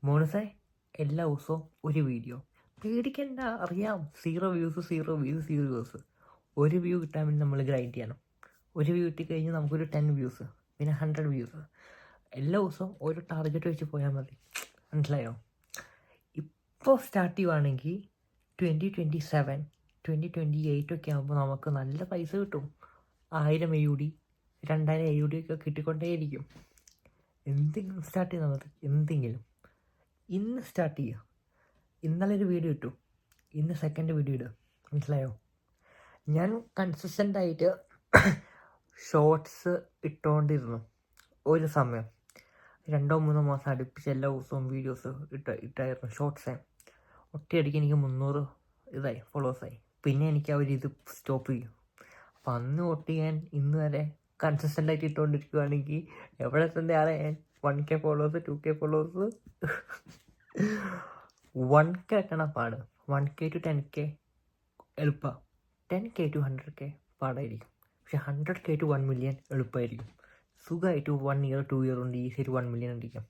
മോനസേ എല്ലാ ദിവസവും ഒരു വീഡിയോ. പേടിക്കണ്ട, അറിയാം. 0 വ്യൂസ് 0 വ്യൂസ്. ഒരു വ്യൂ കിട്ടാൻ വേണ്ടി നമ്മൾ ഗ്രൈൻഡ് ചെയ്യണം. ഒരു വ്യൂ കിട്ടിക്കഴിഞ്ഞാൽ നമുക്കൊരു 10 വ്യൂസ്, പിന്നെ 100 വ്യൂസ്. എല്ലാ ദിവസവും ഓരോ ടാർഗറ്റ് വെച്ച് പോയാൽ മതി. മനസ്സിലായോ? ഇപ്പോൾ സ്റ്റാർട്ട് ചെയ്യുവാണെങ്കിൽ 2027 2028 ഒക്കെ ആകുമ്പോൾ നമുക്ക് നല്ല പൈസ കിട്ടും. 1000 AUD 2000 AUD ഒക്കെ കിട്ടിക്കൊണ്ടേയിരിക്കും. എന്തെങ്കിലും സ്റ്റാർട്ട് ചെയ്താൽ മതി, എന്തെങ്കിലും. ഇന്ന് സ്റ്റാർട്ട് ചെയ്യുക. ഇന്നലെ ഒരു വീഡിയോ ഇട്ടു, ഇന്ന് സെക്കൻഡ് വീഡിയോ ഇടുക. മനസ്സിലായോ? ഞാൻ കൺസിസ്റ്റൻ്റ് ആയിട്ട് ഷോർട്സ് ഇട്ടുകൊണ്ടിരുന്നു ഒരു സമയം. 2-3 മാസം അടുപ്പിച്ച് എല്ലാ ദിവസവും വീഡിയോസ് ഇട്ടായിരുന്നു ഷോർട്സേ. ഒറ്റയടിക്ക് എനിക്ക് 300 ഫോളോവേഴ്സായി. പിന്നെ എനിക്ക് അവരിത് സ്റ്റോപ്പ് ചെയ്യും. അപ്പം അന്ന് തൊട്ട് ഞാൻ ഇന്ന് വരെ കൺസിസ്റ്റൻ്റ് ആയിട്ട് ഇട്ടുകൊണ്ടിരിക്കുകയാണെങ്കിൽ എവിടെ എത്തുന്നതാണ് ഞാൻ? 1K followers, 2K followers. 1K എത്തണം പാട്. 1K to 10K എളുപ്പമാണ്. 10K to 100K പാടായിരിക്കും. പക്ഷെ 100K to 1 million എളുപ്പമായിരിക്കും. സുഖമായിട്ട് 1 year 2 year കൊണ്ട് ഈസിയായിട്ട് 1 million അടിക്കാം.